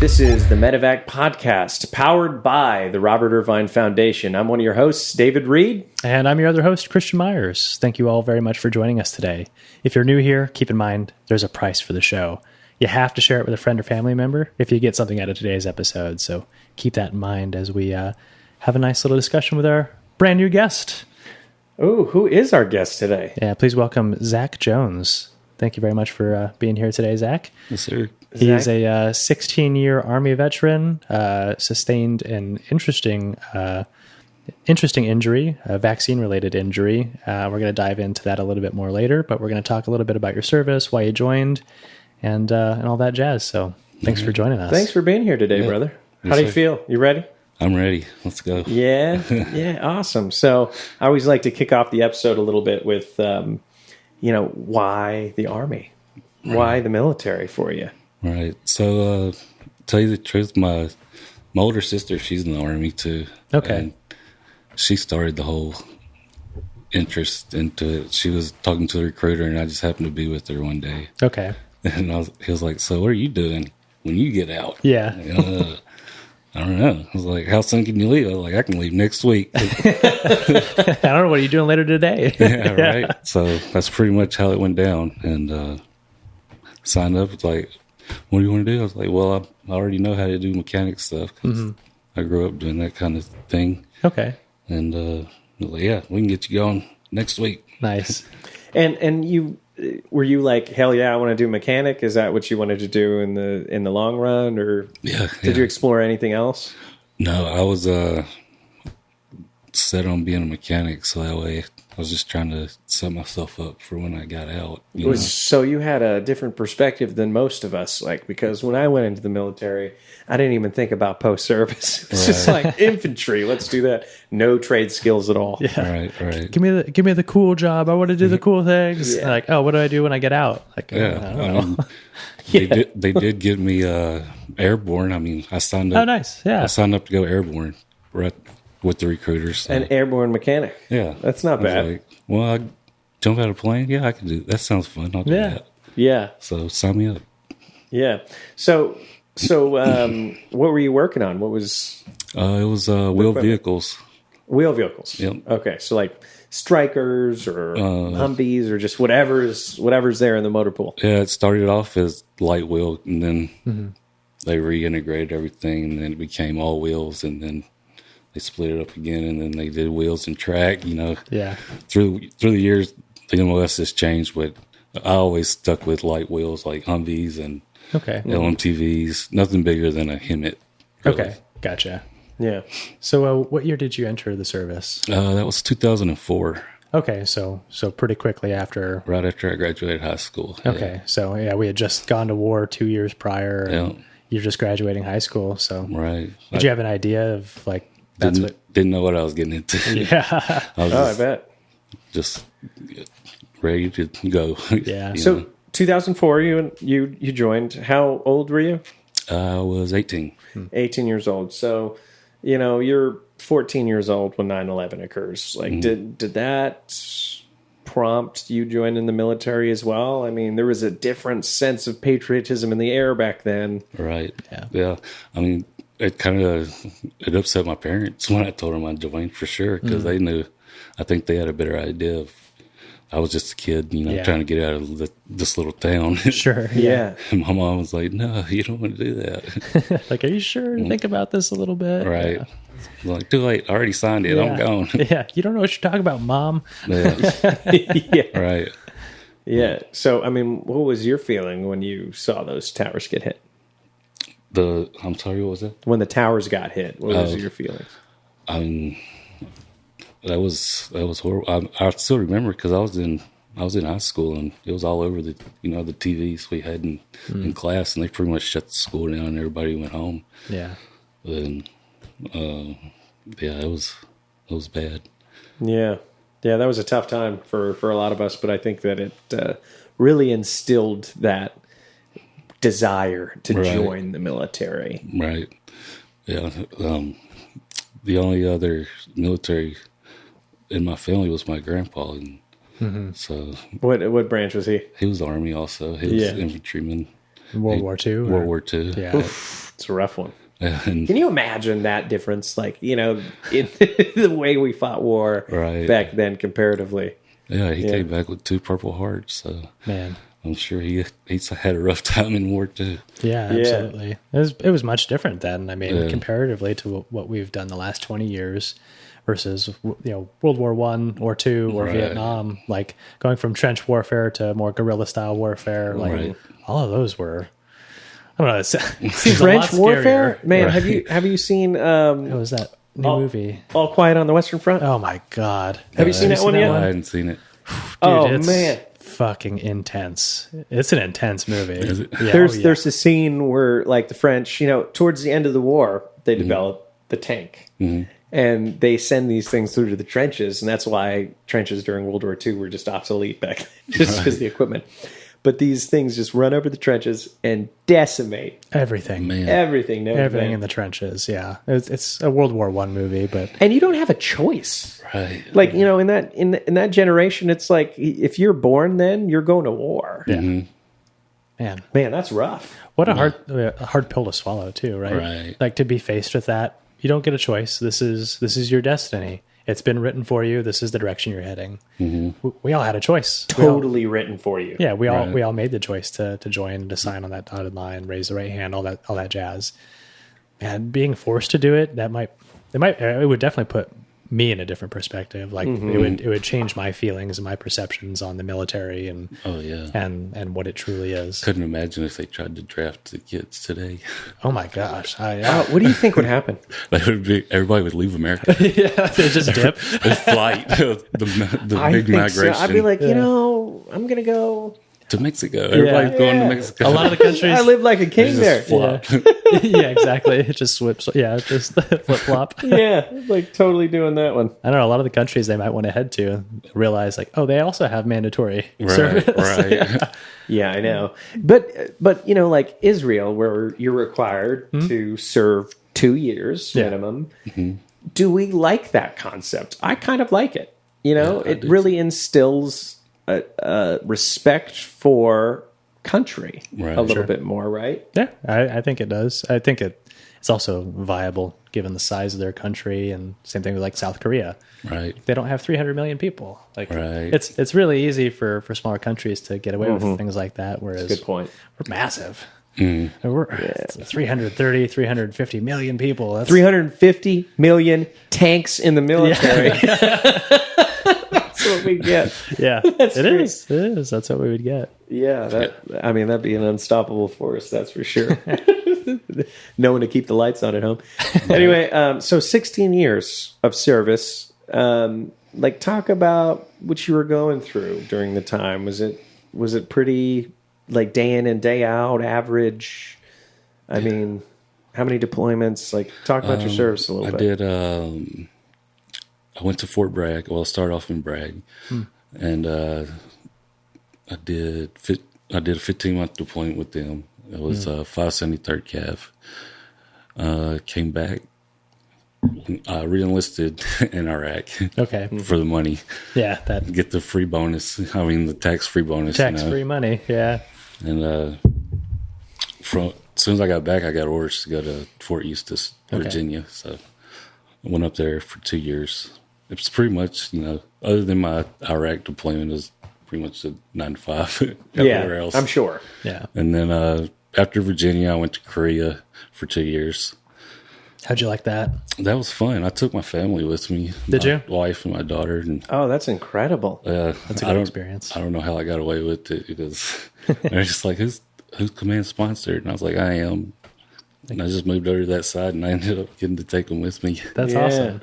This is the Medevac Podcast, powered by the Robert Irvine Foundation. I'm one of your hosts, David Reid. And I'm your other host, Christian Meyers. Thank you all very much for joining us today. If you're new here, keep in mind there's a price for the show. You have to share it with a friend or family member if you get something out of today's episode. So keep that in mind as we have a nice little discussion with our brand new guest. Oh, who is our guest today? Yeah, please welcome Zach Jones. Thank you very much for being here today, Zach. Yes, sir. He's a 16-year Army veteran, sustained an interesting injury, a vaccine-related injury. We're going to dive into that a little bit more later, but we're going to talk a little bit about your service, why you joined, and all that jazz. So thanks for joining us. Thanks for being here today, brother. How do you feel? You ready? I'm ready. Let's go. Yeah, yeah, awesome. So I always like to kick off the episode a little bit with, why the Army? Why the military for you? Right. So, tell you the truth, my older sister, she's in the Army too. Okay. And she started the whole interest into it. She was talking to the recruiter, and I just happened to be with her one day. Okay. And he was like, "So, what are you doing when you get out?" Yeah. I don't know. I was like, "How soon can you leave?" I was like, "I can leave next week." I don't know. What are you doing later today? Yeah, right. So that's pretty much how it went down. And signed up. It's like, "What do you want to do?" I was like, "Well, I already know how to do mechanic stuff. 'Cause I grew up doing that kind of thing." Okay. And I was like, "Yeah, we can get you going next week." Nice. And you were you like, hell yeah, I want to do mechanic? Is that what you wanted to do in the long run, or did you explore anything else? No, I was set on being a mechanic, so that way I was just trying to set myself up for when I got out. So you had a different perspective than most of us, because when I went into the military, I didn't even think about post-service. It's just like infantry. Let's do that. No trade skills at all. Yeah. Right. Give me the cool job. I want to do the cool things. Yeah. Like, oh, what do I do when I get out? Like, I don't know. They did give me airborne. I mean, I signed up. Oh, nice. Yeah. I signed up to go airborne right with the recruiters. So. An airborne mechanic. Yeah. That's not bad. Like, well, I jump out of a plane? Yeah, I can do that. That sounds fun. I'll do that. Yeah. So sign me up. Yeah. So what were you working on? What was... It was wheeled vehicles. Wheel vehicles. Yep. Okay. So like Strikers or Humvees or just whatever's there in the motor pool. Yeah, it started off as light wheel, and then they reintegrated everything, and then it became all wheels, and then they split it up again, and then they did wheels and track. Yeah. Through the years, the MOS has changed, but I always stuck with light wheels like Humvees and LMTVs. Nothing bigger than a Hemet. Really. Okay, gotcha. Yeah. So, what year did you enter the service? That was 2004. Okay, so pretty quickly after. Right after I graduated high school. Okay, so we had just gone to war 2 years prior. And you're just graduating high school, so right. Did you have an idea of like didn't know what I was getting into? Yeah. I bet. Just ready to go. Yeah. So 2004, you joined. How old were you? I was 18. 18 years old. So, you're 14 years old when 9/11 occurs. Like, did that prompt you joining the military as well? I mean, there was a different sense of patriotism in the air back then. Right. Yeah. I mean, it upset my parents when I told them I joined for sure, because they knew. I think they had a better idea of. I was just a kid, trying to get out of this little town. Sure. Yeah. And my mom was like, "No, you don't want to do that." Like, are you sure? Think about this a little bit. Right. Yeah. I was like, too late. I already signed it. I'm gone. Yeah. You don't know what you're talking about, Mom. Yeah. Yeah. Right. Yeah. So, I mean, what was your feeling when you saw those towers get hit? I'm sorry, what was that? When the towers got hit, what was your feelings? I mean, that was horrible. I still remember because I was in high school, and it was all over the the TVs we had in class, and they pretty much shut the school down and everybody went home. Yeah. And it was bad. Yeah. Yeah, that was a tough time for a lot of us, but I think that it really instilled that desire to join the military. Right. Yeah. The only other military in my family was my grandpa, and so what branch was he? He was Army also. He was infantryman. World War II? World War II. Yeah. It's a rough one. And Can you imagine that difference? Like, in the way we fought war back then comparatively. Yeah, he came back with 2 Purple Hearts. So Man. I'm sure he's had a rough time in war too. Yeah, absolutely. It was much different then. I mean, comparatively to what we've done the last 20 years versus, World War I or II or Vietnam, like going from trench warfare to more guerrilla style warfare, like all of those were, I don't know, it seems Trench a lot warfare? scarier. Man, have you seen What was that new movie? All Quiet on the Western Front? Oh my God. Have you seen that one yet? I hadn't seen it. Dude, Dude, man. Fucking intense. It's an intense movie. Is it? Yeah, There's a scene where, like, the French, towards the end of the war, they develop the tank. And they send these things through to the trenches, and that's why trenches during World War II were just obsolete back then, just because the equipment. But these things just run over the trenches and decimate everything. Man. everything. Everything in the trenches. Yeah, it's a World War I movie, but And you don't have a choice. Right. Like, in that generation, it's like if you're born then, you're going to war. yeah, man, that's rough. what a hard pill to swallow too, right? Right. Like to be faced with that, you don't get a choice. This is your destiny. It's been written for you. This is the direction you're heading. We all had a choice. Totally written for you. Yeah, we all made the choice to join and to sign on that dotted line, raise the right hand, all that jazz. And being forced to do it, it would definitely put me in a different perspective. Like it would change my feelings and my perceptions on the military and and what it truly is. Couldn't imagine if they tried to draft the kids today. Oh my gosh! What do you think would happen? Everybody would leave America. Yeah, they just dip. The flight, the big migration. So. I'd be like, I'm gonna go to Mexico. Everybody's going to Mexico. A lot of the countries. I live like a king there. Yeah, exactly. It just swips. Yeah, just flip flop. Yeah, like totally doing that one. I don't know. A lot of the countries they might want to head to realize, like, oh, they also have mandatory service. Right. Yeah, I know. But like Israel, where you're required to serve 2 years minimum. Do we like that concept? I kind of like it. It really instills a respect for country a little bit more, right? Yeah, I think it does. I think it's also viable given the size of their country, and same thing with like South Korea. Right. They don't have 300 million people. Like Right. it's really easy for smaller countries to get away with things like that. Whereas Good point. we're massive. We're 330, 350 million people. That's 350 million tanks in the military. That's what we get. Yeah, it is. It is. That's what we would get. Yeah, that'd be an unstoppable force, that's for sure. No one to keep the lights on at home. Anyway, so 16 years of service. Talk about what you were going through during the time. Was it pretty like day in and day out average? I mean, how many deployments? Like, talk about your service a little bit. I went to Fort Bragg. Well, I started off in Bragg, and I did a 15-month deployment with them. It was 573rd Cav. Came back. I re-enlisted in Iraq. Okay. For the money. Yeah, get the free bonus. I mean, the tax-free bonus. Tax-free money. Yeah. And as soon as I got back, I got orders to go to Fort Eustis, Virginia. So I went up there for 2 years. It was pretty much, other than my Iraq deployment, it was pretty much a 9 to 5 everywhere else. I'm sure. Yeah. And then after Virginia, I went to Korea for 2 years. How'd you like that? That was fun. I took my family with me. Did you? My wife and my daughter. And, that's incredible. That's a good experience. I don't know how I got away with it because they're just like, who's command sponsored? And I was like, I am. And I just moved over to that side, and I ended up getting to take them with me. That's awesome.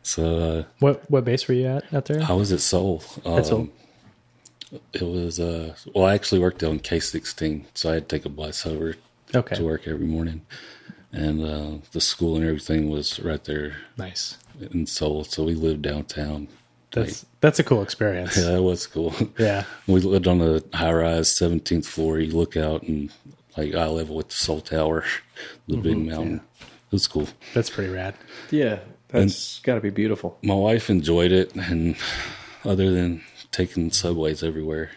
So, what base were you at out there? I was at Seoul. At Seoul. It was I actually worked on K-16, so I had to take a bus over to work every morning, and the school and everything was right there. Nice in Seoul, so we lived downtown. That's a cool experience. Yeah, that was cool. Yeah, we lived on the high-rise 17th floor. You look out and like eye level with the Seoul Tower, the big mountain. Yeah. It was cool. That's pretty rad. Yeah, that's got to be beautiful. My wife enjoyed it, and other than taking subways everywhere.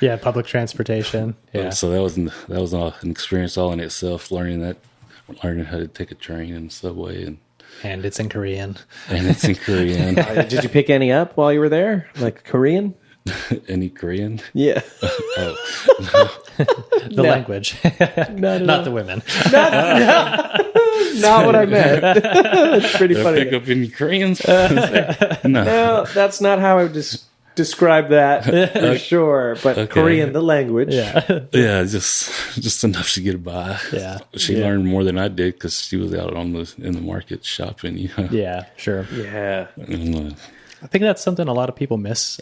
Yeah, public transportation. Yeah. So that was an experience all in itself, learning that learning how to take a train in the subway, And it's in Korean. and it's in Korean. Did you pick any up while you were there? Like Korean? Any Korean? Yeah. The language. Not the women. Not what I meant. It's pretty Did I funny. pick up any Koreans? No. No, that's not how I would describe that for sure. But Okay. Korean, the language. Yeah. Yeah, just enough to get by. Yeah. She learned more than I did because she was out in the market shopping. You know? Yeah, sure. Yeah. And, I think that's something a lot of people miss.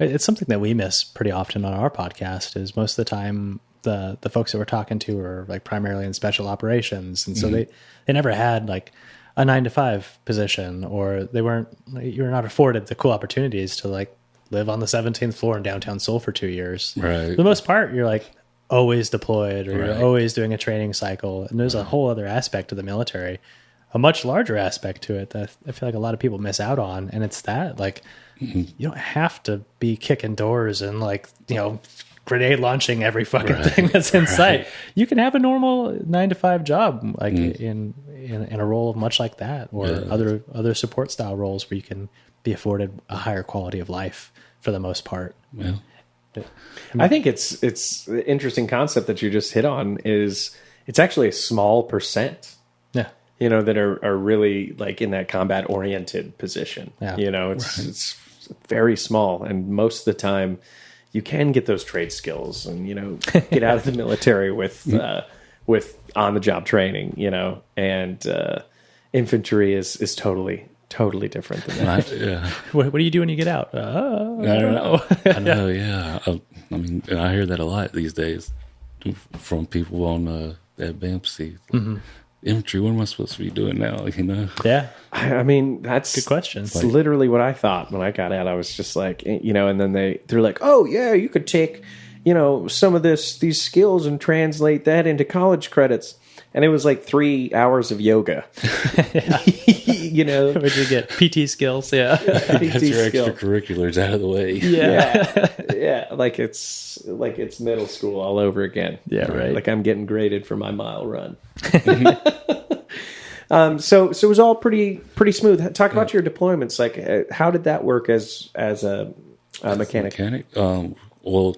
It's something that we miss pretty often on our podcast is most of the time the folks that we're talking to are like primarily in special operations. And so they never had like a 9-to-5 position, or you're not afforded the cool opportunities to like live on the 17th floor in downtown Seoul for 2 years. Right. For the most part, you're like always deployed, or Right. you're always doing a training cycle. And there's a whole other aspect of the military, a much larger aspect to it that I feel like a lot of people miss out on. And it's that like, you don't have to be kicking doors and like, grenade launching every fucking thing that's in sight. You can have a normal 9-to-5 job, like in a role much like that, or other support style roles where you can be afforded a higher quality of life for the most part. well, I think it's the interesting concept that you just hit on is it's actually a small percent, Yeah. that are really like in that combat oriented position. Yeah. It's very small. And most of the time you can get those trade skills and, get out of the military with on the job training, and infantry is totally different than that. yeah. What do you do when you get out? I don't know. I know. Yeah. I mean, and I hear that a lot these days from people on at BAMC. Infantry, what am I supposed to be doing now? Yeah. I mean, that's Good question. It's literally what I thought when I got out. I was just like, and then they're like, oh yeah, you could take, some of these skills and translate that into college credits. And it was like 3 hours of yoga. Where'd you get PT skills? Yeah. That's your extracurriculars out of the way. Yeah. Like it's middle school all over again. Yeah, right. Like I'm getting graded for my mile run. So it was all pretty smooth. Talk about your deployments. Like, how did that work as a mechanic? Well,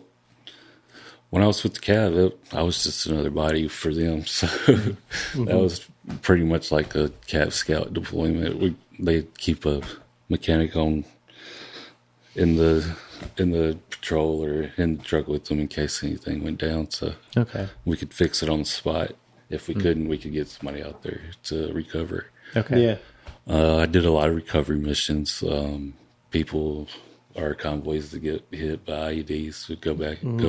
when I was with the Cav, I was just another body for them. So that was pretty much like a Cav Scout deployment. They keep a mechanic in the patrol or in the truck with them in case anything went down. So Okay. we could fix it on the spot. If we couldn't, we could get somebody out there to recover. Okay. Yeah. I did a lot of recovery missions. Our convoys that get hit by IEDs would go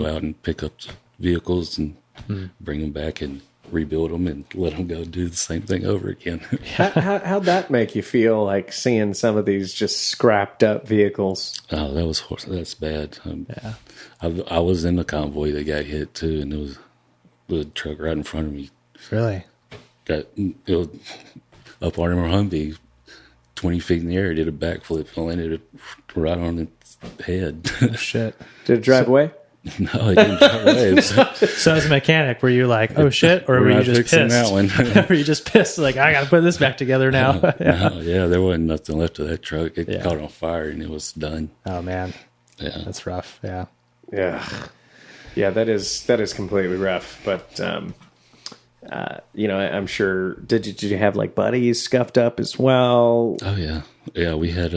out and pick up vehicles and bring them back and rebuild them and let them go do the same thing over again. How'd that make you feel, like seeing some of these just scrapped up vehicles? Oh, that's bad. Yeah. I was in the convoy that got hit too, and it was the truck right in front of me. Really? It was up on our Humvee, 20 feet in the air, did a backflip and landed it right on its head. Shit. Did it drive away? No, it didn't drive away. So as a mechanic, were you like, oh shit, or We're were you not just fixing pissed? that one. Were you just pissed? Like, I got to put this back together now. No, there wasn't nothing left of that truck. It Yeah. caught on fire and it was done. Oh man, Yeah. that's rough. Yeah. Yeah, that is completely rough. But I'm sure. Did you have like buddies scuffed up as well? Oh yeah. We had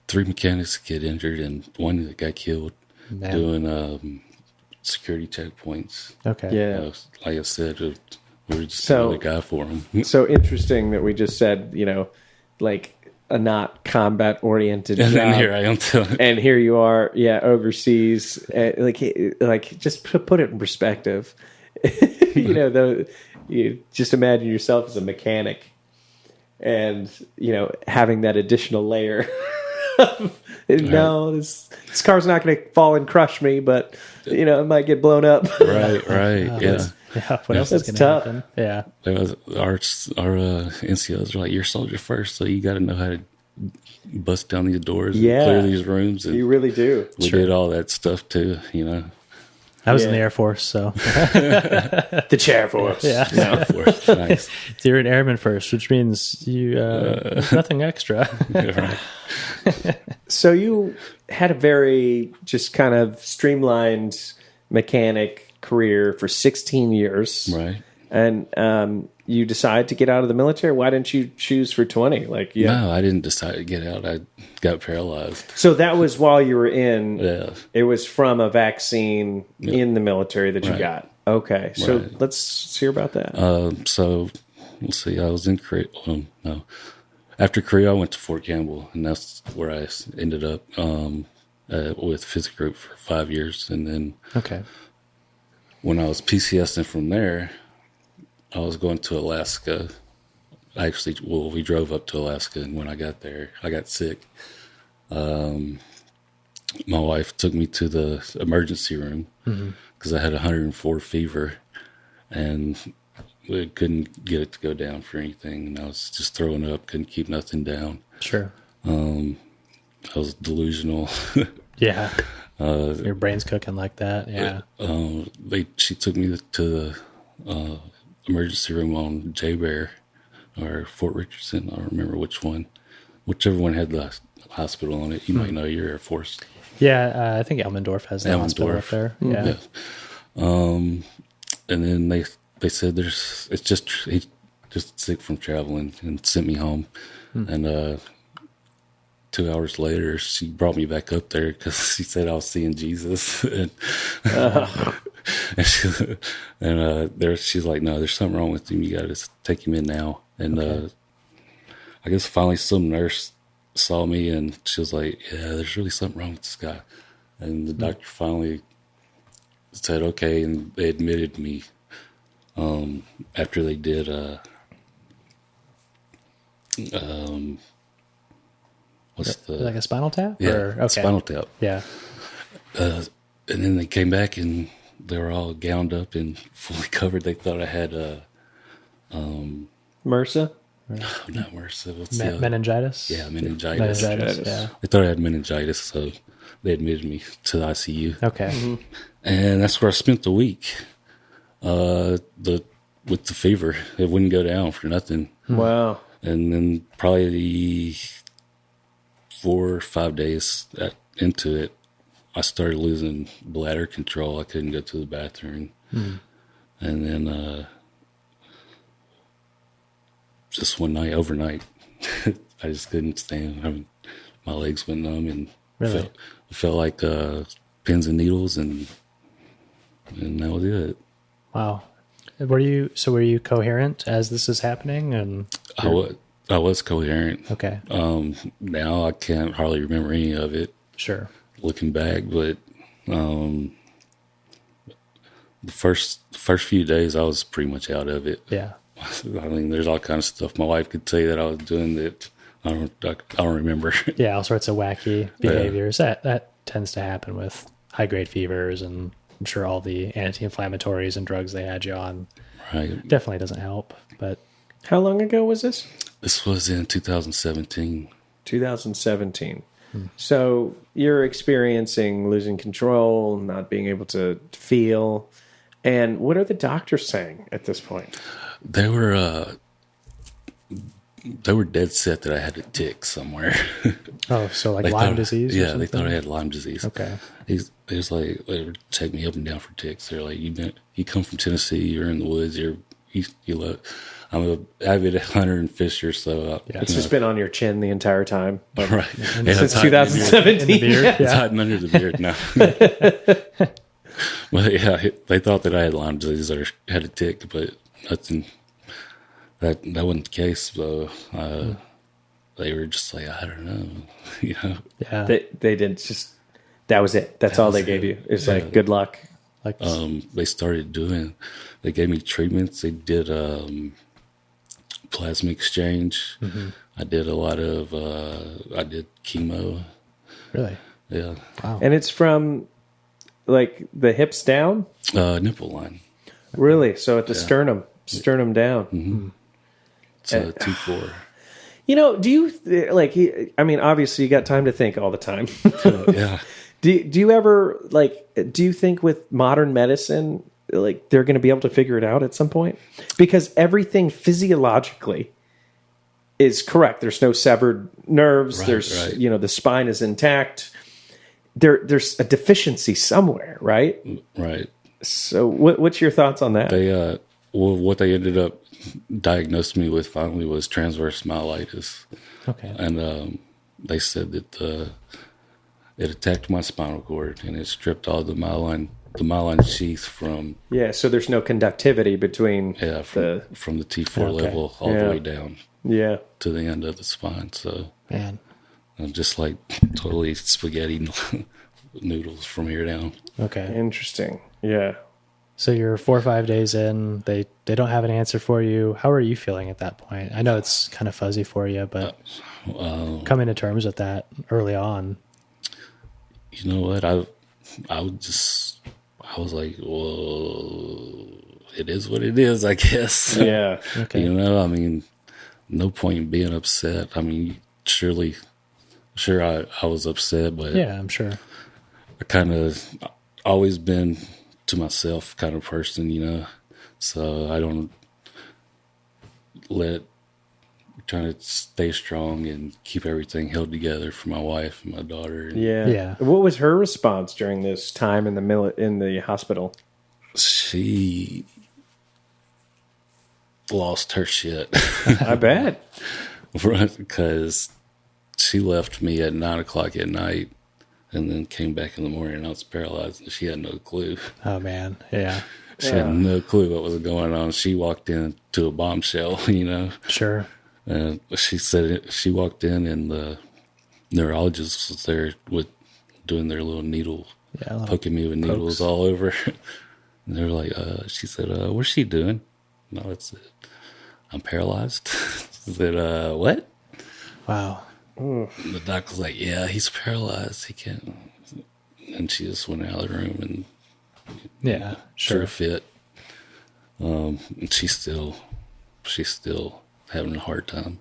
3 mechanics get injured and one that got killed Man. doing security checkpoints. Okay. Yeah. Like I said, we were just So- another guy for them. So interesting that we just said, like a not combat oriented And then job. here I am telling. And here you are, overseas. Like just to put it in perspective, you just imagine yourself as a mechanic, and having that additional layer. No, this car's not going to fall and crush me, but it might get blown up. Right. Yeah. Yeah. What else is That's going to tough. happen? Yeah. Our NCOs are like, you're soldier first, so you got to know how to bust down these doors and Yeah. clear these rooms. And You really do. we did all that stuff too, I was in the Air Force, so the chair force. Yeah. Air Force. Nice. So you're an airman first, which means you nothing extra. Right. So you had a very just kind of streamlined mechanic career for 16 years. Right. And you decided to get out of the military. Why didn't you choose for 20? Like, No, I didn't decide to get out. I got paralyzed. So that was while you were in. Yeah. It was from a vaccine in the military that you Right. got. Okay. So Right. let's hear about that. So let's see. I was in Korea. No. After Korea, I went to Fort Campbell, and that's where I ended up with Physics Group for 5 years. And then Okay. when I was PCSing from there, I was going to Alaska. We drove up to Alaska, and when I got there, I got sick. My wife took me to the emergency room because I had 104 fever, and we couldn't get it to go down for anything. And I was just throwing up, couldn't keep nothing down. Sure. I was delusional. Yeah. Your brain's cooking like that. Yeah. She took me to the emergency room on J-Bear or Fort Richardson. I don't remember which one. Whichever one had the hospital on it. You might know your Air Force. Yeah. I think Elmendorf has the hospital up there. Yeah. And then they said he's just sick from traveling, and sent me home. And 2 hours later, she brought me back up there because she said I was seeing Jesus. And she's like, no, there's something wrong with him. You got to take him in now. And I guess finally some nurse saw me, and she was like, yeah, there's really something wrong with this guy. And the doctor finally said, okay, and they admitted me after they did like a spinal tap? Yeah, Or, okay. spinal tap. Yeah. And then they came back, and they were all gowned up and fully covered. They thought I had MRSA? not MRSA. Meningitis? Yeah, meningitis. Yeah. They thought I had meningitis, so they admitted me to the ICU. Okay. And that's where I spent the week. With the fever, it wouldn't go down for nothing. Wow. And then probably 4 or 5 days into it, I started losing bladder control. I couldn't go to the bathroom. And then just one night, overnight, I just couldn't stand. I mean, my legs went numb, and Really? felt like pins and needles, and that was it. Wow. Were you coherent as this is happening? And I was coherent. okay. Now I can't hardly remember any of it Sure. looking back, but the first few days I was pretty much out of it. Yeah. I mean, there's all kinds of stuff my wife could tell you that I was doing that I don't remember. Yeah. All sorts of wacky behaviors. That tends to happen with high grade fevers, and I'm sure all the anti-inflammatories and drugs they had you on Right. definitely doesn't help. But How long ago was this? This was in 2017. 2017. So you're experiencing losing control, not being able to feel. And what are the doctors saying at this point? They were dead set that I had a tick somewhere. oh, so like They Lyme thought- disease? or Yeah, they something? thought I had Lyme disease. Okay. It was like, they would check me up and down for ticks. They're like, you come from Tennessee, you're in the woods, I'm an avid hunter and fisher, so It's just been on your chin the entire time. right. Since 2017. In the beard? It's Yeah. hiding under the beard now. But yeah, they thought that I had Lyme disease or had a tick, but nothing. That wasn't the case. So they were just like, I don't know, Yeah. They didn't just, that was it. That's all they gave you. It's like, good luck. like They started they gave me treatments. They did plasma exchange. I did a lot of I did chemo. really? Yeah, Wow. And it's from like the hips down? nipple line. Really? So at the sternum down. It's 2-4. Do you, obviously you got time to think all the time. Yeah. Do you ever do you think with modern medicine, like they're going to be able to figure it out at some point? Because everything physiologically is correct. There's no severed nerves. There's the spine is intact. There's a deficiency somewhere, right? Right. So what's your thoughts on that? They what they ended up diagnosed me with finally was transverse myelitis. Okay. And they said that it attacked my spinal cord and it stripped all the myelin sheath from. Yeah, so there's no conductivity between from the T4 level all the way down. Yeah. To the end of the spine. So man, I'm just like totally spaghetti noodles from here down. Okay. Interesting. Yeah. So you're 4 or 5 days in. They don't have an answer for you. How are you feeling at that point? I know it's kind of fuzzy for you, but coming to terms with that early on. You know what? I was like, well, it is what it is, I guess. Yeah. Okay. You know, I mean, no point in being upset. I mean, sure I was upset, but yeah, I'm sure. I kind of always been to myself kind of person, you know, so I don't trying to stay strong and keep everything held together for my wife and my daughter. Yeah. What was her response during this time in the hospital? She lost her shit. I bet. Because she left me at 9:00 at night and then came back in the morning and I was paralyzed and she had no clue. Oh man. Yeah. She had no clue what was going on. She walked into a bombshell, you know. Sure. She said she walked in and the neurologist was there doing their little needle, poking me with needles all over. And they were like, she said, what's she doing? No, that's it. I'm paralyzed. I said, what? Wow. And the doc was like, yeah, he's paralyzed. He can't. And she just went out of the room and threw a fit. And she's still having a hard time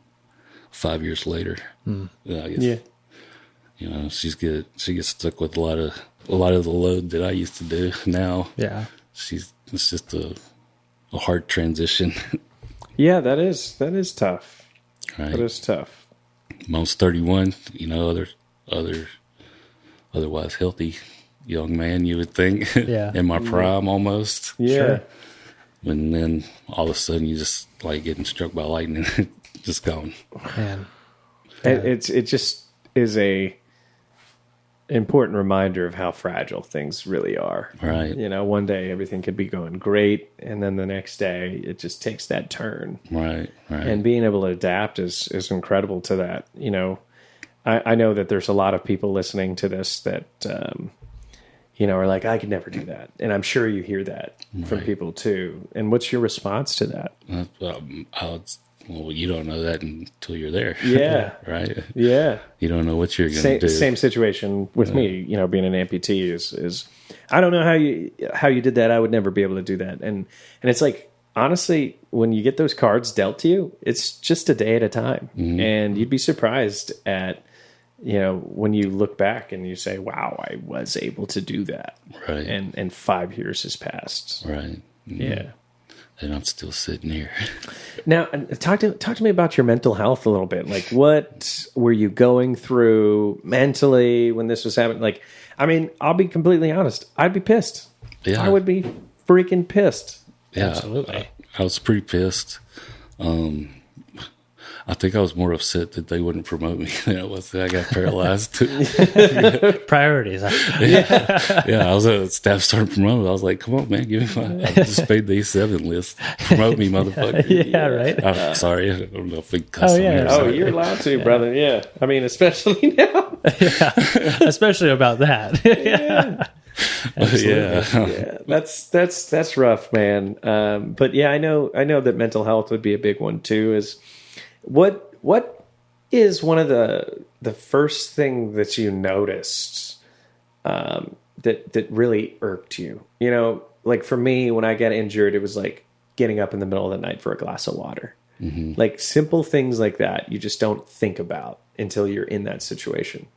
5 years later. I guess, you know, she gets stuck with a lot of the load that I used to do now. Yeah. It's just a hard transition. Yeah, that is tough. Right. That is tough. Mom's 31, you know, otherwise healthy young man, you would think. Yeah. In my prime almost. Yeah. Sure. And then all of a sudden you just like getting struck by lightning, just gone. Man. It just is a important reminder of how fragile things really are. Right. You know, one day everything could be going great, and then the next day it just takes that turn. Right. And being able to adapt is incredible to that. You know, I know that there's a lot of people listening to this that, are like, I could never do that. And I'm sure you hear that from people too. And what's your response to that? Well, you don't know that until you're there. Yeah. Right? Yeah. You don't know what you're going to do. Same situation with me, you know, being an amputee is I don't know how you did that. I would never be able to do that. And it's like, honestly, when you get those cards dealt to you, it's just a day at a time. Mm-hmm. And you'd be surprised at, you know, when you look back and you say, wow, I was able to do that. Right. And 5 years has passed. Right. Mm-hmm. Yeah. And I'm still sitting here. Now, talk to me about your mental health a little bit. Like, what were you going through mentally when this was happening? Like, I mean, I'll be completely honest. I'd be pissed. Yeah. I would be freaking pissed. Yeah, absolutely. I was pretty pissed. I think I was more upset that they wouldn't promote me than I was that I got paralyzed. Priorities. Yeah, I was at staff started promoting. I was like, come on, man, give me I just paid the E7 list. Promote me, motherfucker. Yeah, right. I'm sorry. I don't know if we can cuss on here. Oh, you're allowed to, brother. Yeah. I mean, especially now. Yeah. Especially about that. Yeah. Yeah. That's rough, man. But yeah, I know that mental health would be a big one too. Is what is one of the first thing that you noticed that really irked you? You know, like for me, when I got injured, it was like getting up in the middle of the night for a glass of water. Mm-hmm. Like simple things like that, you just don't think about until you're in that situation.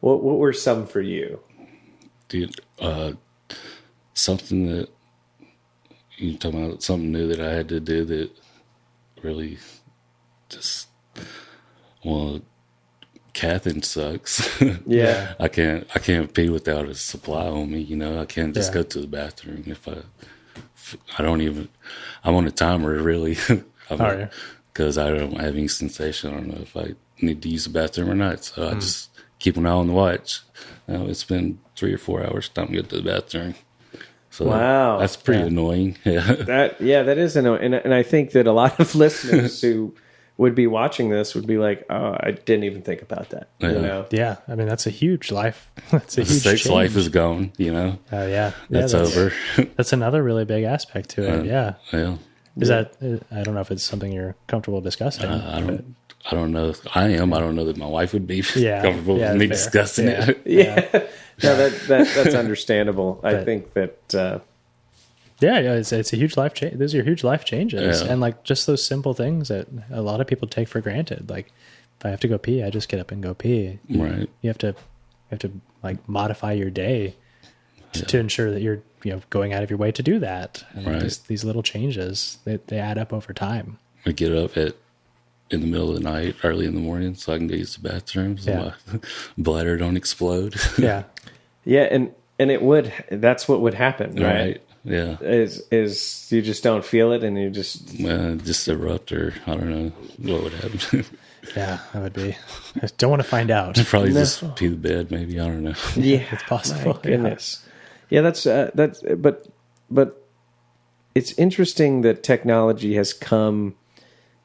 What were some for you? dude, something that you talking about, something new that I had to do that really just, well, cathing sucks. Yeah. I can't pee without a supply on me. You know, I can't just go to the bathroom if I don't even. I'm on a timer really. Because I don't have any sensation. I don't know if I need to use the bathroom or not. So I just keep an eye on the watch. It's been 3 or 4 hours. Time to get to the bathroom. So wow, that's pretty annoying. Yeah, that is annoying, and I think that a lot of listeners who would be watching this would be like, "Oh, I didn't even think about that." Yeah. You know? Yeah, I mean that's a huge life. That's a huge sex change. life is gone. You know. That's over. That's another really big aspect to it. Yeah. Is that? I don't know if it's something you're comfortable discussing. I don't know. I am. I don't know that my wife would be comfortable with me discussing it. Yeah. No, that's understandable. I think that. It's a huge life change. Those are huge life changes, and like just those simple things that a lot of people take for granted. Like if I have to go pee, I just get up and go pee. Right. You have to like modify your day to ensure that you're going out of your way to do that. And these little changes they add up over time. I get up in the middle of the night, early in the morning, so I can go use the bathroom so my bladder don't explode. Yeah. Yeah, and it would. That's what would happen, right? Yeah. Is you just don't feel it, and you just erupt, or I don't know what would happen. Yeah, that would be. I don't want to find out. Probably just pee the bed, maybe. I don't know. Yeah, it's possible. My goodness. Yeah, that's but it's interesting that technology has come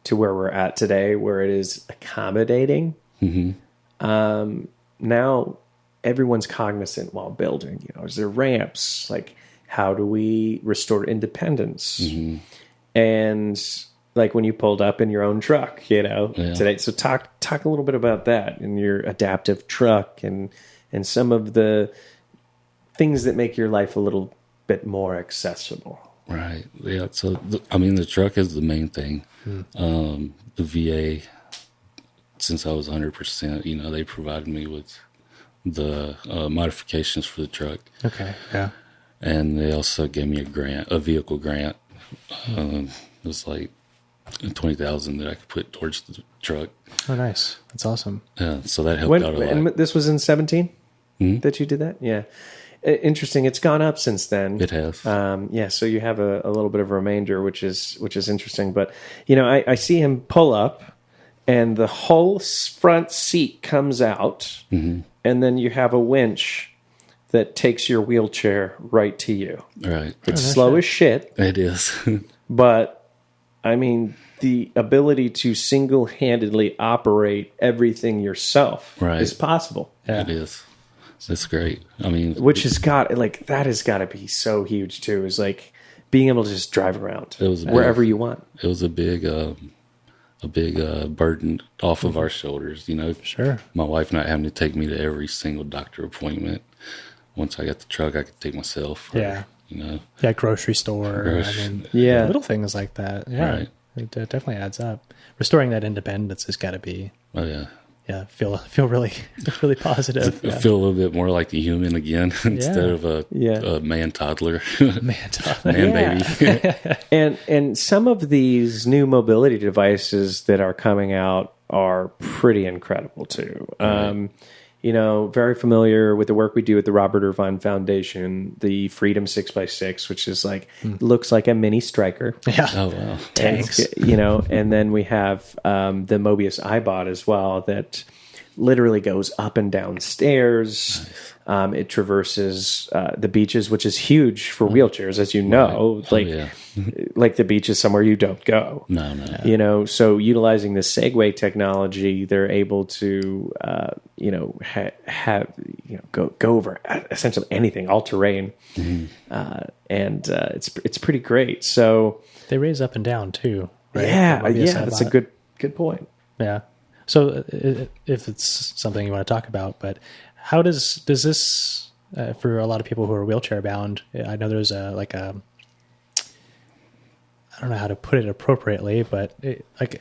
to where we're at today, where it is accommodating. Mm-hmm. Now everyone's cognizant while building. Is there ramps? Like, how do we restore independence? Mm-hmm. And like when you pulled up in your own truck, today. So talk a little bit about that in your adaptive truck and some of the things that make your life a little bit more accessible. Right. Yeah. So the truck is the main thing. The VA, since I was 100%, they provided me with the modifications for the truck. Okay. Yeah. And they also gave me a vehicle grant. It was like $20,000 that I could put towards the truck. Oh, nice. That's awesome. Yeah. So that helped out a lot. And this was in 2017 that you did that? Yeah. Interesting. It's gone up since then. It has. So you have a little bit of a remainder, which is interesting. But I see him pull up, and the whole front seat comes out, and then you have a winch that takes your wheelchair right to you. Right. It's slow as shit. It is. But I mean, the ability to single-handedly operate everything yourself is possible. Yeah. It is. That's great. I mean, which has got that has got to be so huge too. Is like being able to just drive around wherever you want. It was a big burden off of our shoulders. Sure. My wife not having to take me to every single doctor appointment. Once I got the truck, I could take myself. Grocery store. Little things like that. Yeah, right. It definitely adds up. Restoring that independence has got to be. Oh yeah. Yeah, feel really positive. I feel a little bit more like a human again instead of a man toddler. Man baby. And some of these new mobility devices that are coming out are pretty incredible too. Right. Very familiar with the work we do at the Robert Irvine Foundation, the Freedom 6x6, which is looks like a mini Striker. Yeah. Oh, wow. Tanks. And then we have the Mobius iBot as well that literally goes up and down stairs. Nice. It traverses the beaches, which is huge for wheelchairs, as you know. Right. Like the beach is somewhere you don't go. No. So utilizing the Segway technology, they're able to, go over essentially anything, all terrain, and it's pretty great. So they raise up and down too, right? Yeah, that's a good point. Yeah. So if it's something you want to talk about, but how does this for a lot of people who are wheelchair bound? I know there's don't know how to put it appropriately, but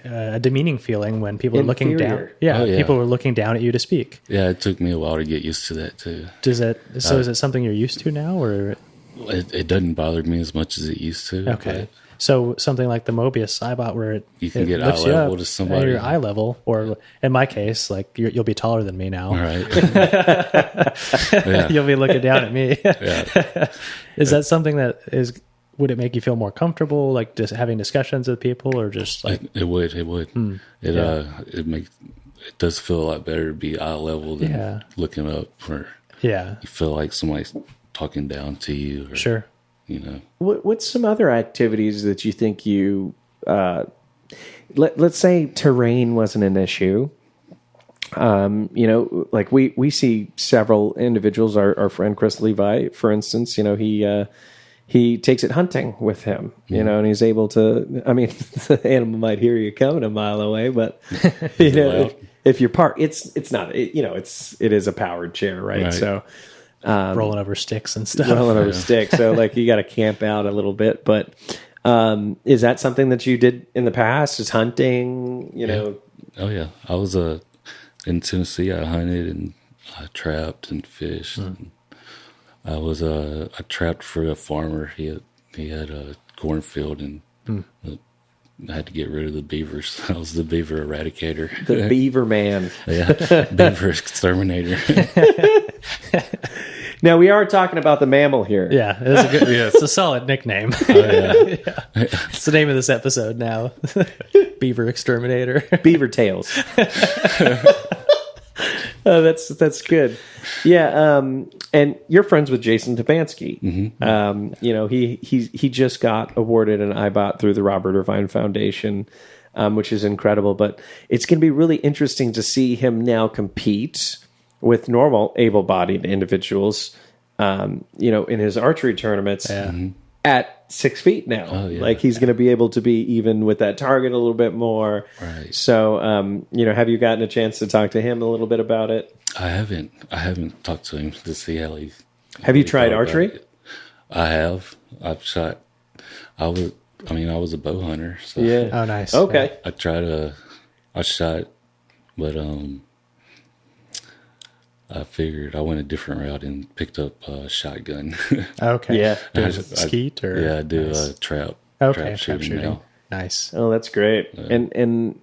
a demeaning feeling when people are looking down. Inferior. Yeah, Oh, yeah. people are looking down at you to speak. Yeah, it took me a while to get used to that too. Is it something you're used to now, or? It doesn't bother me as much as it used to. Okay. So something like the Mobius eyebot, where You can get lifts eye you level up to somebody. at your eye level, or in my case, like you'll be taller than me now. All right. Yeah. You'll be looking down at me. Yeah. Is that something that is? Would it make you feel more comfortable, like just having discussions with people, or just like It would. It does feel a lot better to be eye level than looking up, or yeah, you feel like somebody's talking down to you. Or, sure. You know, What's some other activities that you think you, let's say terrain wasn't an issue. Like we see several individuals, our friend Chris Levi, for instance, he takes it hunting with him, and he's able to, I mean, the animal might hear you coming a mile away, but if you're parked, it's not, it is a powered chair, right? So, rolling over sticks and stuff. Rolling over sticks. So like you got to camp out a little bit, but is that something that you did in the past? Is hunting, know? Oh yeah. I was in Tennessee. I hunted and I trapped and fished. And I trapped for a farmer. He had a cornfield and I had to get rid of the beavers. I was the beaver eradicator. The beaver man. Yeah, beaver exterminator. Now we are talking about the mammal here. Yeah, it's a solid nickname. Oh, yeah. It's the name of this episode now. Beaver exterminator. Beaver tails. Oh, that's good. Yeah, and you're friends with Jason Tabansky. Mm-hmm. He just got awarded an IBOT through the Robert Irvine Foundation, which is incredible. But it's going to be really interesting to see him now compete with normal able-bodied individuals, in his archery tournaments at 6 feet now. Oh, yeah. Like he's going to be able to be even with that target a little bit more. Right. So, have you gotten a chance to talk to him a little bit about it? I haven't talked to him to see how he. Have you tried archery? I have. I've shot. I was a bow hunter. So Yeah. Oh, nice. Okay. I shot, but I figured I went a different route and picked up a shotgun. Okay. Yeah. Do skeet or yeah, I do nice. Trap. Okay, Trap shooting now. Nice. Oh, that's great. And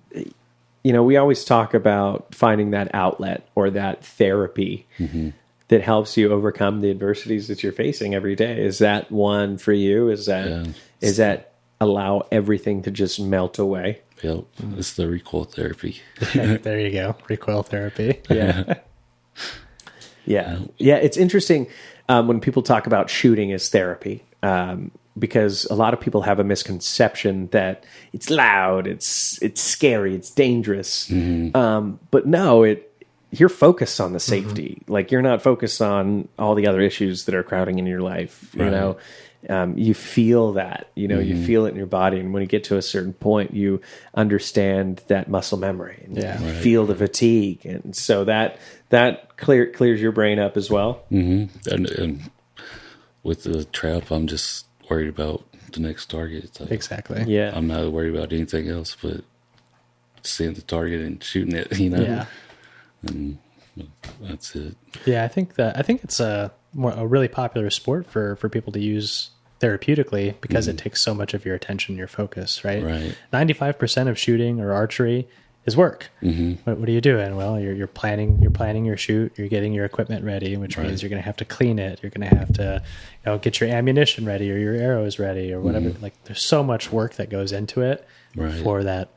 we always talk about finding that outlet or that therapy that helps you overcome the adversities that you're facing every day. Is that one for you? Is that allow everything to just melt away? Yep. It's the recoil therapy. There you go. Recoil therapy. Yeah. Yeah. It's interesting when people talk about shooting as therapy, because a lot of people have a misconception that it's loud, it's scary, it's dangerous. But no, you're focused on the safety. Like you're not focused on all the other issues that are crowding in your life. Right. You feel that, you feel it in your body. And when you get to a certain point, you understand that muscle memory and you feel the fatigue. And so that clears your brain up as well. Mm-hmm. And with the trap, I'm just worried about the next target. It's like, Exactly. Yeah. I'm not worried about anything else but seeing the target and shooting it, Yeah. And that's it. Yeah, I think it's a really popular sport for people to use therapeutically because it takes so much of your attention, your focus, right? Right. 95% of shooting or archery is work. What are you doing? Well, you're planning your shoot. You're getting your equipment ready, which means you're going to have to clean it. You're going to have to, get your ammunition ready or your arrows ready or whatever. Like there's so much work that goes into it for that,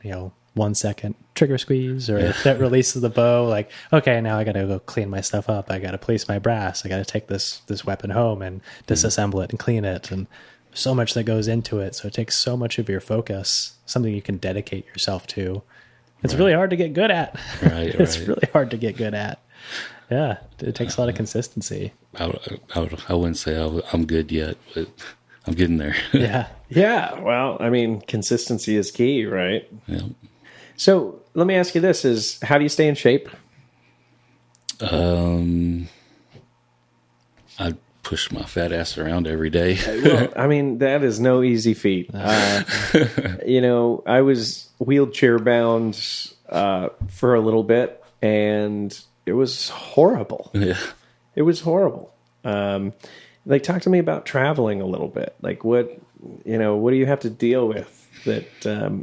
1 second trigger squeeze or that releases the bow. Like, okay, now I got to go clean my stuff up. I got to place my brass. I got to take this weapon home and disassemble it and clean it. And so much that goes into it. So it takes so much of your focus, something you can dedicate yourself to. It's really hard to get good at. It's really hard to get good at. Yeah, it takes a lot of consistency. I wouldn't say I'm good yet, but I'm getting there. Yeah. Well, consistency is key, right? Yeah. So let me ask you this: how do you stay in shape? I push my fat ass around every day. Well, I mean, that is no easy feat. You know, I was wheelchair bound for a little bit, and it was horrible. Yeah. It was horrible. Like, talk to me about traveling a little bit. Like, what do you have to deal with? That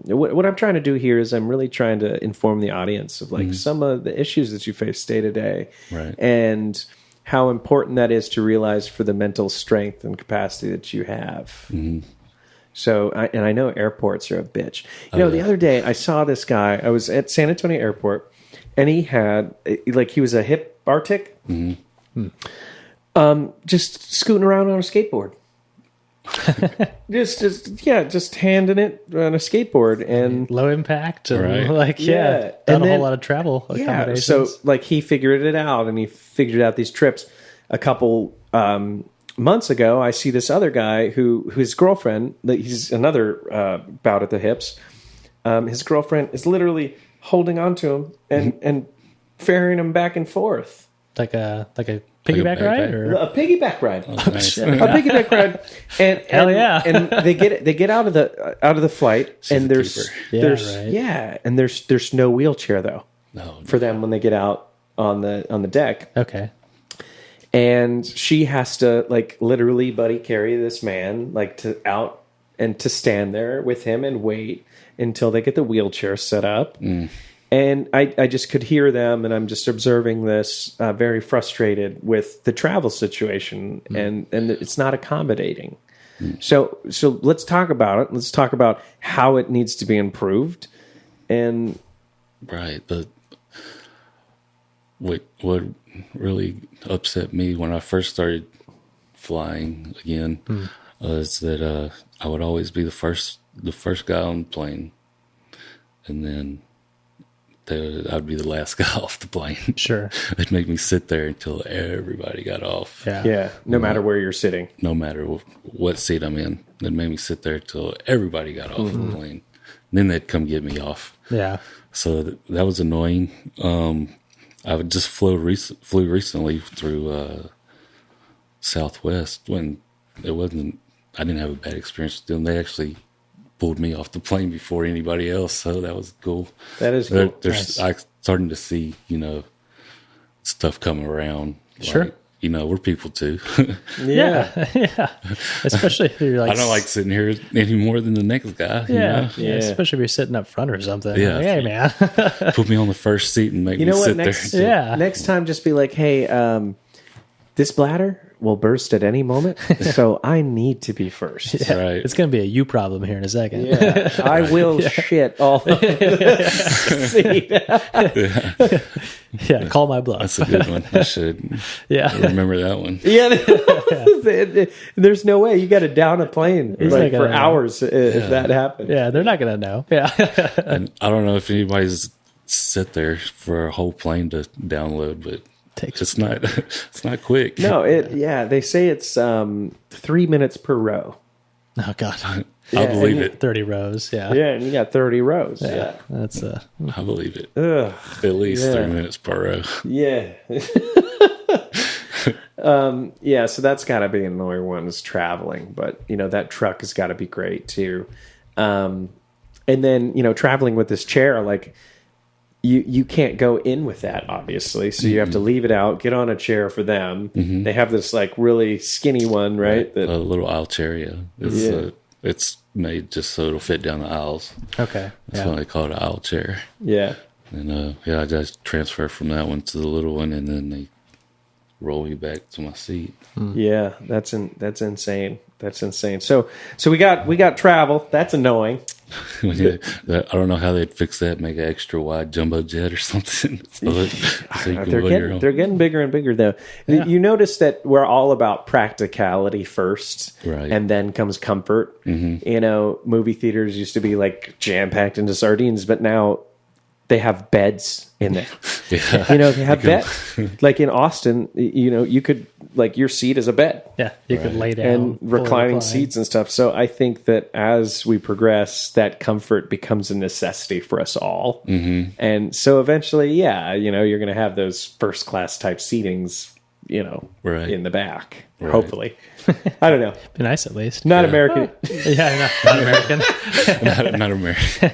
what I'm trying to do here is I'm really trying to inform the audience of like some of the issues that you face day to day, Right. and how important that is to realize for the mental strength and capacity that you have. So, I know airports are a bitch. You know, the other day I saw this guy. I was at San Antonio Airport, and he had he was a hip Arctic, just scooting around on a skateboard. just handing it on a skateboard, and Low impact, and Right. not And a then- whole lot of travel accommodations. so like he figured it out, and he figured out these trips. A couple months ago, I see this other guy whose girlfriend, he's another bout at the hips. His girlfriend is literally holding onto him and ferrying him back and forth. like a piggyback ride, backpack? or A piggyback ride. Nice. A piggyback ride, and Hell yeah. and they get out of the flight, and the there's keeper. and there's no wheelchair though No. for them when they get out on the deck, okay. and she has to like literally buddy carry this man like to out and to stand there with him and wait until they get the wheelchair set up. And I just could hear them, and I'm just observing this, very frustrated with the travel situation, and it's not accommodating. So let's talk about it. Let's talk about how it needs to be improved. And Right. What really upset me when I first started flying again is that I would always be the first guy on the plane, and then I'd be the last guy off the plane. Sure. They'd make me sit there until everybody got off. Yeah. no matter where you're sitting. No matter what seat I'm in, they'd make me sit there till everybody got off the plane. And then they'd come get me off. Yeah. So that was annoying. I would just flew recently through Southwest when I didn't have a bad experience with them. They actually pulled me off the plane before anybody else, so that was cool. That is cool. Nice. I'm starting to see, stuff coming around. Sure. Like, we're people too. Yeah. Especially if you're like, I don't like sitting here any more than the next guy. yeah, Yeah. especially if you're sitting up front or something. Yeah. Like, hey man. Put me on the first seat and make You me know what? sit Next, there. Yeah. next time, just be like, hey, this bladder will burst at any moment, so I need to be first. Right. It's going to be a you problem here in a second. Yeah, I will shit all over the seat. Yeah, call my bluff. That's a good one. I should Yeah. remember that one. Yeah, there's no way you got to down a plane not like gonna for know. hours if that happens. Yeah, they're not going to know. Yeah. And I don't know if anybody's sit there for a whole plane to download, but it's not quick. No, they say it's 3 minutes per row. Oh God. I believe it. 30 rows. Yeah. Yeah, and you got 30 rows. Yeah, That's I believe it. Ugh, At least Yeah. 3 minutes per row. yeah. Yeah, so that's got to be an annoying one is traveling, but that truck has got to be great too. And then traveling with this chair, like you can't go in with that obviously, so you have to leave it out, get on a chair for them. They have this like really skinny one, right? A little aisle chair, yeah. It's made just so it'll fit down the aisles. okay. That's why they call it an aisle chair. Yeah. And I just transfer from that one to the little one, and then they roll me back to my seat. Yeah, that's insane. That's insane. So we got travel. That's annoying. I don't know how they'd fix that. Make an extra wide jumbo jet or something. so you can go your own. They're getting bigger and bigger though. Yeah. You notice that we're all about practicality first, Right. and then comes comfort. Movie theaters used to be like jam packed into sardines, but now they have beds in there. Yeah. They have beds. Like in Austin, you could like your seat is a bed. Yeah. You could lay down And fully reclining recline. seats and stuff. So I think that as we progress, that comfort becomes a necessity for us all. And so eventually, you're going to have those first class type seatings Right. in the back. Right. Hopefully. I don't know. Be nice at least. Not American. Yeah, not American. not American.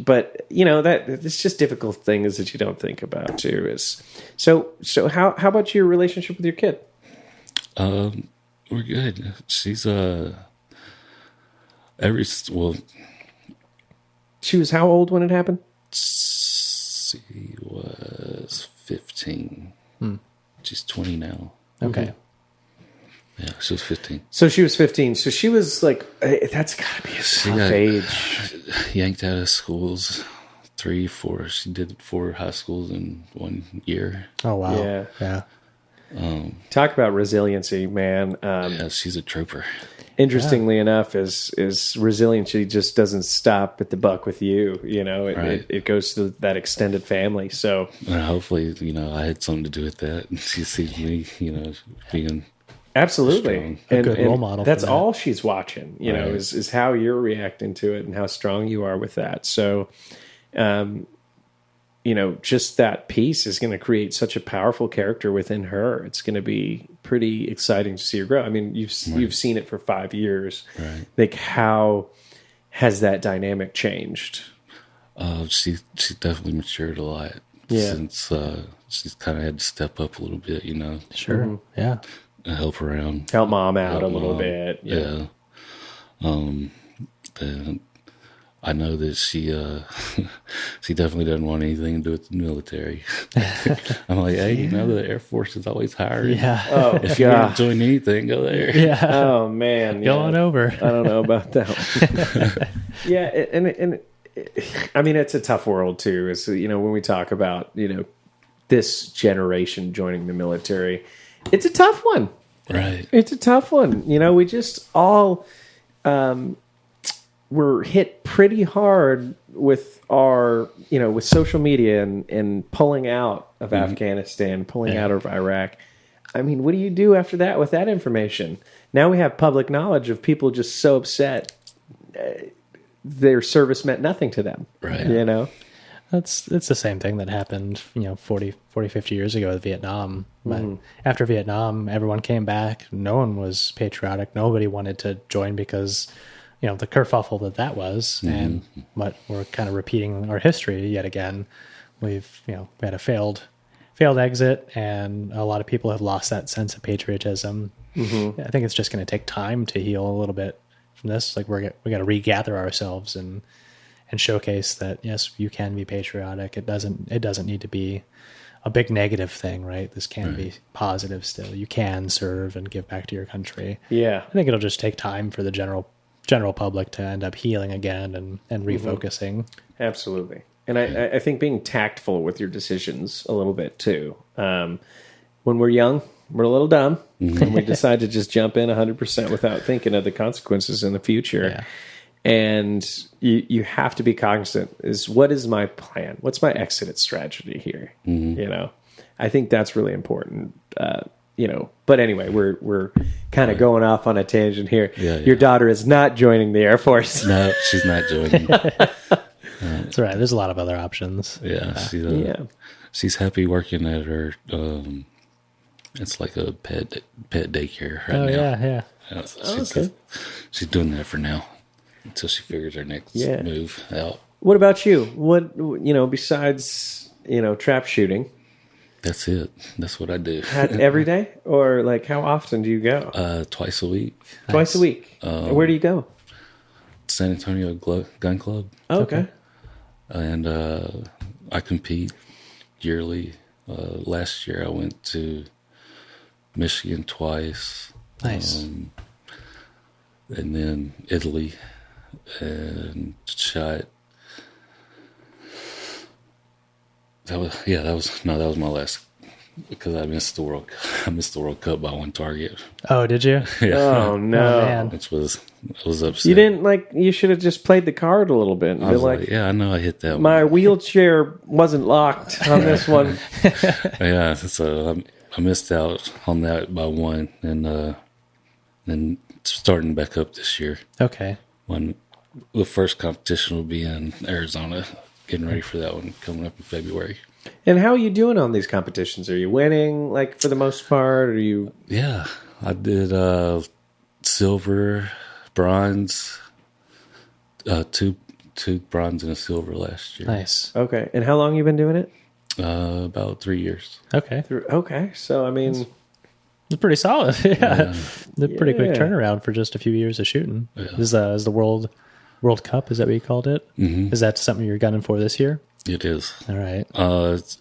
But that it's just difficult things that you don't think about too. So how about your relationship with your kid? We're good. She's She was how old when it happened? She was 15. She's 20 now. Okay. Yeah, she was 15. So she was 15. So she was like, that's got to be a tough age. Yanked out of schools, 3, 4. She did 4 high schools in 1 year. Oh, wow. Yeah. Talk about resiliency, man. Yeah, she's a trooper. Interestingly enough, is resiliency just doesn't stop at the buck with you. It goes to that extended family. So hopefully, I had something to do with that. She sees me, being absolutely strong. A good role model. That's for that. all she's watching. Right. Is how you're reacting to it and how strong you are with that. So, just that piece is going to create such a powerful character within her. It's going to be pretty exciting to see her grow. I mean, you've seen it for 5 years. Right. Like, how has that dynamic changed? She definitely matured a lot since she's kind of had to step up a little bit, Sure. Mm-hmm. Yeah. and help around. Help mom out Help a little mom. bit. Yeah. And I know that she definitely doesn't want anything to do with the military. I'm like, hey, the Air Force is always hiring. Yeah. Oh, If you want to join anything, go there. Yeah. Oh man, Go on over. I don't know about that one. Yeah, and I mean, it's a tough world too. Is when we talk about this generation joining the military, it's a tough one. Right. It's a tough one. We just all were hit pretty hard with our with social media and pulling out of Afghanistan, pulling out of Iraq. I mean, what do you do after that with that information? Now we have public knowledge of people just so upset their service meant nothing to them. Right. It's the same thing that happened, 40, 50 years ago with Vietnam. But after Vietnam, everyone came back. No one was patriotic. Nobody wanted to join because, the kerfuffle that was. And what we're kind of repeating our history yet again. We had a failed exit, and a lot of people have lost that sense of patriotism. I think it's just going to take time to heal a little bit from this. Like we got to regather ourselves and showcase that yes, you can be patriotic. It doesn't need to be a big negative thing, right? This can be positive still. You can serve and give back to your country. Yeah. I think it'll just take time for the general public to end up healing again and refocusing. Absolutely. And I think being tactful with your decisions a little bit too. When we're young, we're a little dumb, and we decide to just jump in 100% without thinking of the consequences in the future. Yeah. And you have to be cognizant what is my plan? What's my exit strategy here? I think that's really important. But anyway, we're kind of going off on a tangent here. Yeah. Your daughter is not joining the Air Force. No, she's not joining. That's right. There's a lot of other options. Yeah. She's happy working at her. It's like a pet daycare right now. Yeah. She's doing that for now until she figures her next move out. What about you? What besides trap shooting? That's it. That's what I do. Every day, or like how often do you go? Twice a week. Twice a week. Where do you go? San Antonio Gun Club. Okay. And I compete yearly. Last year I went to Michigan twice. Nice. And then Italy, and shot. That was my last, because I missed the World Cup by one target. Oh, did you? Yeah. Oh no, man. Which was upset. You didn't you should have just played the card a little bit and I be was like, yeah, I know I hit that my one. wheelchair wasn't locked on this one. Yeah, so I missed out on that by one, and then starting back up this year. Okay. When the first competition will be in Arizona, getting ready for that one coming up in February. And how are you doing on these competitions? Are you winning, like, for the most part? Or are you? Yeah, I did silver, bronze, two bronze and a silver last year. Nice. Okay. And how long you been doing it? About 3 years. Okay. Okay. So, I mean, It's pretty solid. Yeah. The pretty quick Yeah. turnaround for just a few years of shooting. Yeah. Is the World Cup, is that what you called it? Mm-hmm. Is that something you're gunning for this year? It is. All right.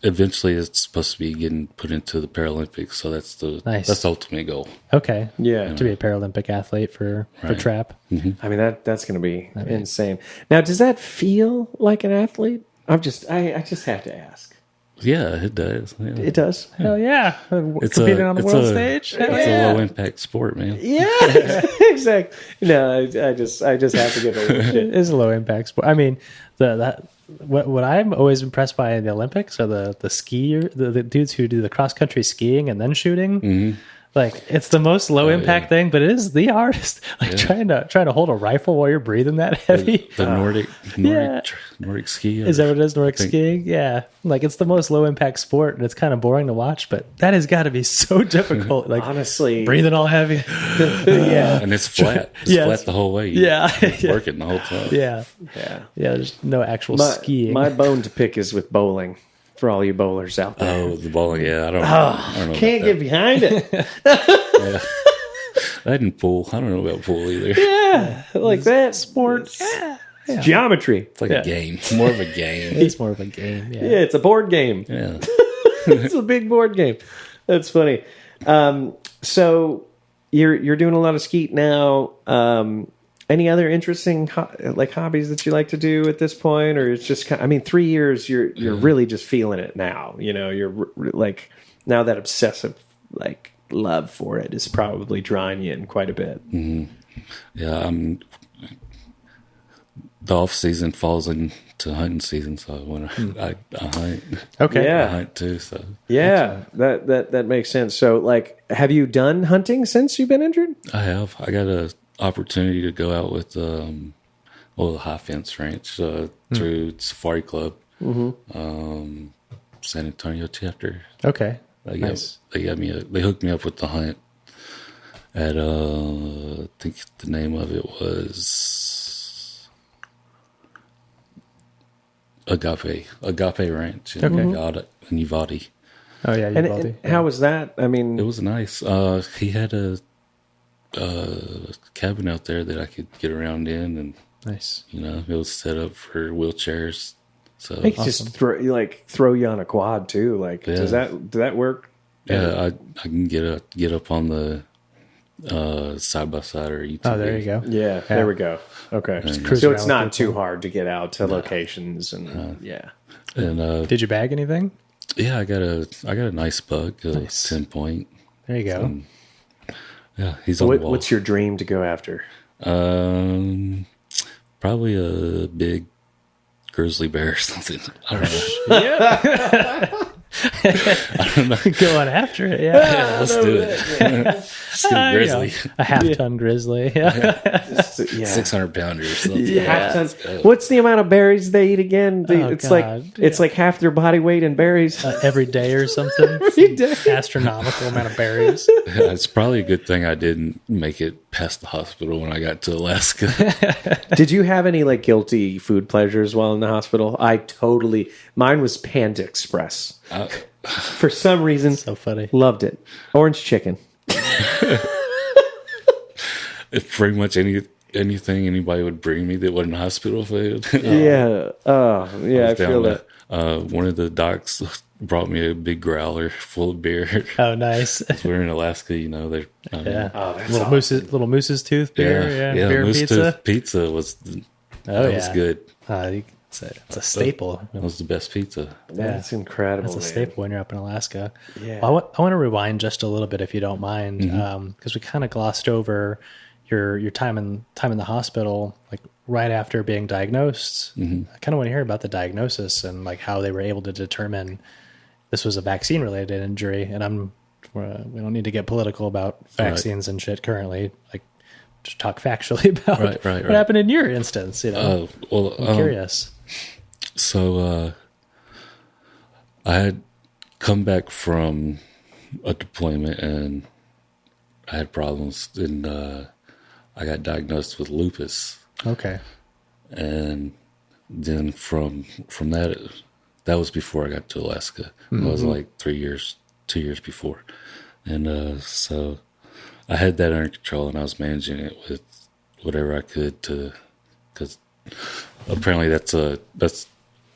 Eventually, it's supposed to be getting put into the Paralympics, so that's the ultimate goal. Okay. yeah. To be a Paralympic athlete for Right. trap. I mean, that's going to be insane. Now, does that feel like an athlete? I just have to ask. Yeah, it does. Yeah. It does. Hell yeah. It's Competing on the world stage. It's a low impact sport, man. Yeah, exactly. No, I just have to get a little shit. It is a low impact sport. I mean, what I'm always impressed by in the Olympics are the skier, the dudes who do the cross country skiing and then shooting. Mm-hmm. Like, it's the most low impact yeah. thing, but it is the hardest. Like trying to hold a rifle while you're breathing that heavy. The Nordic ski. Is that what it is? Nordic skiing? Yeah. Like, it's the most low impact sport, and it's kind of boring to watch, but that has got to be so difficult. Like, Honestly, breathing all heavy. yeah, And it's flat. It's Yeah, flat the whole way. You yeah. work it the whole time. Yeah. yeah. Yeah, there's no actual My, skiing. my bone to pick is with bowling. For all you bowlers out there, Oh, the bowling. Yeah, I don't know. can't get behind it. Yeah. I didn't pool. I don't know about pool either. Yeah, like that Sport. It's geometry. It's like a game. More of a game. It's more of a game. Yeah. Yeah, it's a board game. Yeah. It's a big board game. That's funny. So you're doing a lot of skeet now. Any other interesting hobbies that you like to do at this point, or it's just I mean, 3 years you're really just feeling it now. You know, you're like now that obsessive like love for it is probably drawing you in quite a bit. Mm-hmm. Yeah, the off season falls into hunting season, so when I hunt. Okay. Yeah. I hunt too. So Yeah, that makes sense. So, like, have you done hunting since you've been injured? I have. I got a opportunity to go out with the High Fence Ranch through Safari Club, San Antonio chapter. Okay. They Nice. They hooked me up with the hunt at I think the name of it was Agape Ranch in Uvalde. Oh yeah, And Uvalde. how was that? I mean, It was nice. He had a cabin out there that I could get around in, and Nice. it was set up for wheelchairs. So they could just throw you on a quad too. Like, Yeah. does that work? yeah, I can get up on the side by side or UTV. Oh, there you go. Yeah, there we go. Okay, cruise so around it's with not people. too hard to get out to locations and yeah. And Did you bag anything? yeah, I got a nice buck, a Nice. 10-point. There you go. Yeah, he's on the wall. What's your dream to go after? Probably a big grizzly bear or something. I don't know. Going after it, yeah. Yeah, let's do it. Let's get a grizzly. A half-ton grizzly. Yeah. 600 pounder or something. Half ton. What's the amount of berries they eat again? Oh, it's God. like half their body weight in berries. Every day or something. Every day. Astronomical amount of berries. Yeah, it's probably a good thing I didn't make it past the hospital when I got to Alaska. Did you have any like guilty food pleasures while in the hospital? Mine was Panda Express. For some reason, So funny. loved it. Orange chicken. It's pretty much anything anybody would bring me that wasn't hospital food. Yeah. Oh, yeah. I feel down that. One of the docs brought me a big growler full of beer. Oh, nice. We're in Alaska, they're Yeah. Oh, that's Little moose's tooth beer. Yeah. Beer and Moose pizza. Tooth pizza was was good. It's a staple. That was the best pizza. That's incredible. It's a man. staple when you're up in Alaska. Yeah. Well, I want to rewind just a little bit, if you don't mind, because we kind of glossed over your time in the hospital, like right after being diagnosed. I kind of want to hear about the diagnosis and like how they were able to determine this was a vaccine related injury. And we don't need to get political about vaccines and shit currently. Like, just talk factually about Right. what happened in your instance. Well, I'm curious. So I had come back from a deployment and I had problems, and I got diagnosed with lupus. Okay. And then from that was before I got to Alaska. It was like 2 years before. And so I had that under control, and I was managing it with whatever I could because apparently that's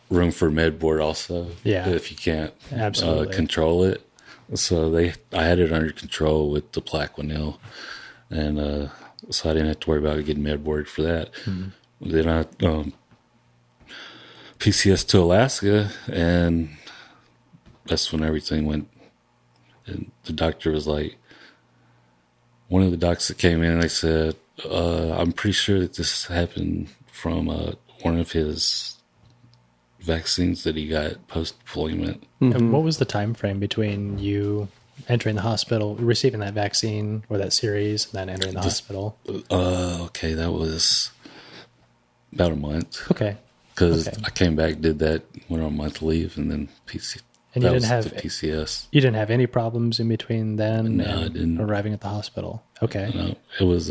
room for med board also. Yeah. If you can't Absolutely. control it. So I had it under control with the Plaquenil, and so I didn't have to worry about getting med board for that. Then I PCS to Alaska, and that's when everything went. And the doctor was like, one of the docs that came in, they said, I'm pretty sure that this happened from one of his vaccines that he got post-deployment. And what was the time frame between you entering the hospital, receiving that vaccine or that series, and then entering the hospital? Okay, that was about a month. Okay. Because I came back, did that, went on a month leave, and then And you didn't have the PCS. You didn't have any problems in between then No, I didn't. arriving at the hospital. Okay. No, it was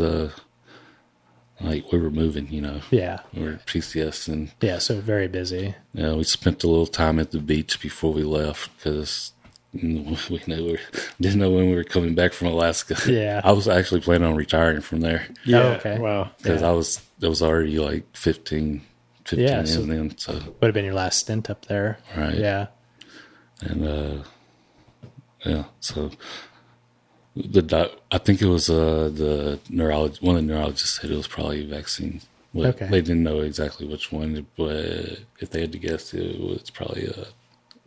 like we were moving, Yeah. We were PCS, and Yeah, so very busy. we spent a little time at the beach before we left because we didn't know when we were coming back from Alaska. Yeah. I was actually planning on retiring from there. Yeah. Oh, okay. Wow. Because I was already like 15 Yeah, so in then, so would have been your last stint up there. Right. Yeah. and so I think it was the neurologist. One of the neurologists said it was probably vaccine. Okay. They didn't know exactly which one, but if they had to guess, it was probably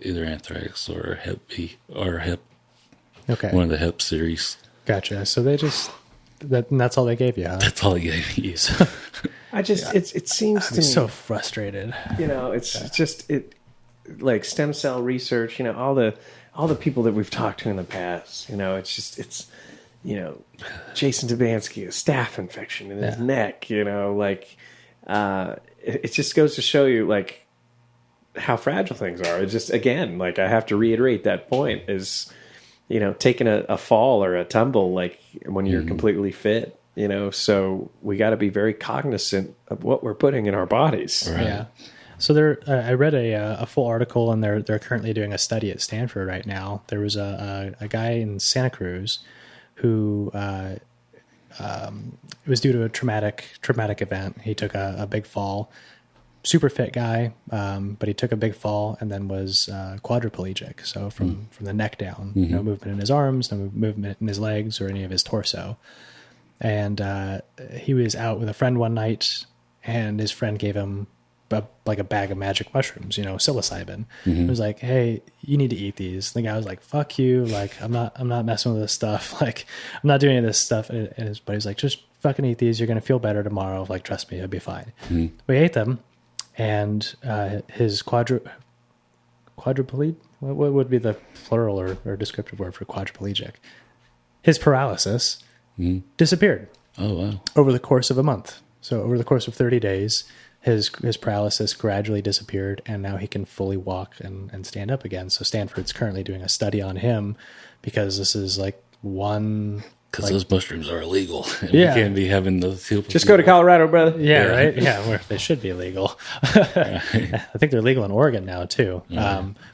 either anthrax or Hep B or Hep. Okay. One of the Hep series. Gotcha. So they just that's all they gave you, huh? That's all he gave me. I just it seems to I'm me so frustrated. it's just like stem cell research. All the people that we've talked to in the past. It's Jason Dubansky, a staph infection in his neck. It just goes to show you like how fragile things are. It's just again like I have to reiterate that point is taking a fall or a tumble like when you're completely fit. So we got to be very cognizant of what we're putting in our bodies. Right. Yeah. So I read a full article, and they're currently doing a study at Stanford right now. There was a guy in Santa Cruz who it was due to a traumatic event. He took a big fall. Super fit guy, but he took a big fall and then was quadriplegic. So from the neck down, no movement in his arms, no movement in his legs or any of his torso. And he was out with a friend one night, and his friend gave him a bag of magic mushrooms, psilocybin. It was like, hey, you need to eat these. The guy was like, fuck you. Like, I'm not messing with this stuff. Like, I'm not doing any of this stuff. But he was like, just fucking eat these. You're going to feel better tomorrow. Like, trust me, it'll be fine. We ate them, and his quadriplegic, what would be the plural or descriptive word for quadriplegic? His paralysis disappeared. Oh, wow. Over the course of a month. So over the course of 30 days, his paralysis gradually disappeared, and now he can fully walk and stand up again. So Stanford's currently doing a study on him because this is like one... Because those mushrooms are illegal. And Yeah. we can't be having the... Just go to Colorado, brother. Yeah, right? Yeah, where they should be legal. I think they're legal in Oregon now, too.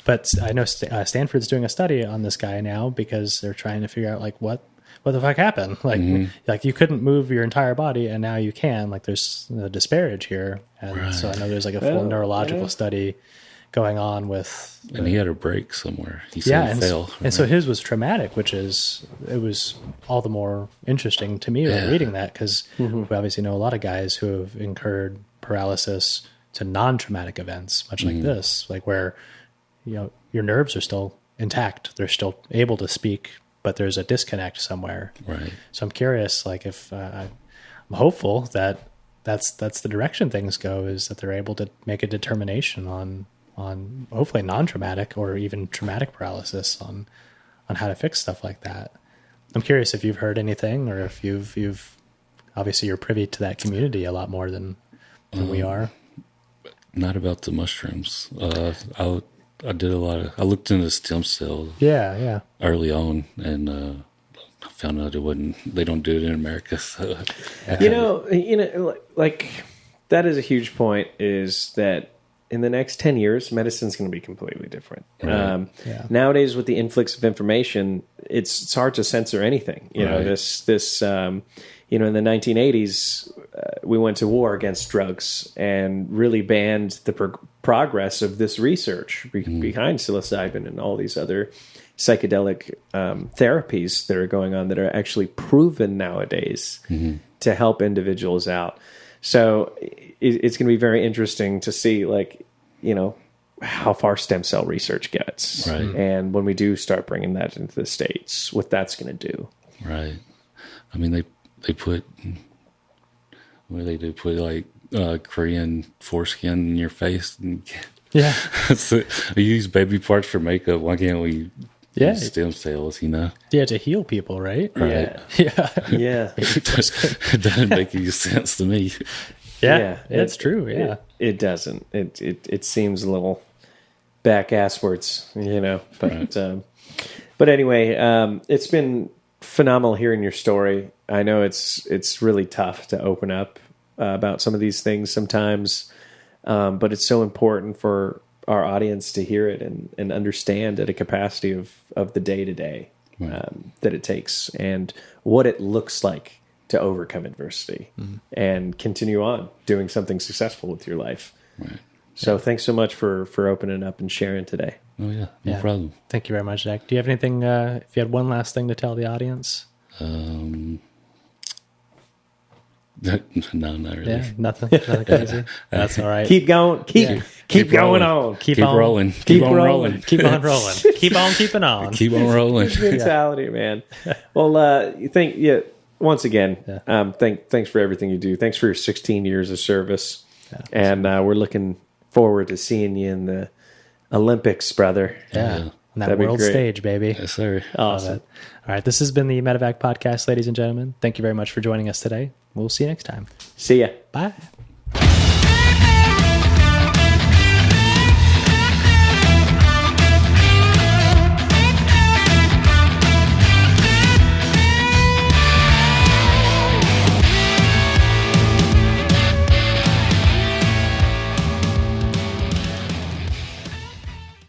But I know Stanford's doing a study on this guy now because they're trying to figure out, like, what the fuck happened? Like you couldn't move your entire body, and now you can. Like, there's a disparage here. And so I know there's like a full neurological study going on with... And he had a break somewhere. He said he fell. And so his was traumatic, it was all the more interesting to me reading that, because we obviously know a lot of guys who have incurred paralysis to non-traumatic events, much like this, like where, your nerves are still intact. They're still able to speak, but there's a disconnect somewhere. Right. So I'm curious, like if I'm hopeful that that's the direction things go, is that they're able to make a determination on hopefully non-traumatic or even traumatic paralysis on how to fix stuff like that. I'm curious if you've heard anything, or if you've obviously you're privy to that community a lot more than we are. Not about the mushrooms. I looked into stem cells Yeah. early on, and I found out they don't do it in America. So Like that is a huge point, is that in the next 10 years, medicine's going to be completely different. Right. Nowadays, with the influx of information, it's hard to censor anything. You know, in the 1980s, we went to war against drugs and really banned the progress of this research behind psilocybin and all these other psychedelic therapies that are going on that are actually proven nowadays to help individuals out. So it's going to be very interesting to see, like, you know, how far stem cell research gets. Right. And when we do start bringing that into the States, what that's going to do. Right. I mean, they put, what do they do? Put like Korean foreskin in your face. And, Yeah. so we use baby parts for makeup. Why can't we Yeah. use stem cells, you know? Yeah, to heal people, right? Right. Yeah. It doesn't make any sense to me. Yeah, it's true. Yeah. It doesn't. It seems a little back-asswards, you know. But anyway, it's been phenomenal hearing your story. I know it's really tough to open up about some of these things sometimes, but it's so important for our audience to hear it and understand at a capacity of the day-to-day that it takes and what it looks like to overcome adversity and continue on doing something successful with your life. Right. So thanks so much for opening up and sharing today. Oh, yeah. No problem. Thank you very much, Zach. Do you have anything, if you had one last thing to tell the audience? No, not really. Yeah, nothing crazy. That's all right. Keep going. Keep going on. Keep Keep on rolling. Keep on rolling. rolling. Keep on rolling. Keep on keeping on. Keep on rolling. Mentality, man. Well, once again, thanks for everything you do. Thanks for your 16 years of service. And we're looking forward to seeing you in the Olympics, brother. Yeah. On that That'd be world great. stage, baby. Yes, sir. Awesome. All right. This has been the Medevac Podcast, ladies and gentlemen. Thank you very much for joining us today. We'll see you next time. See ya. Bye.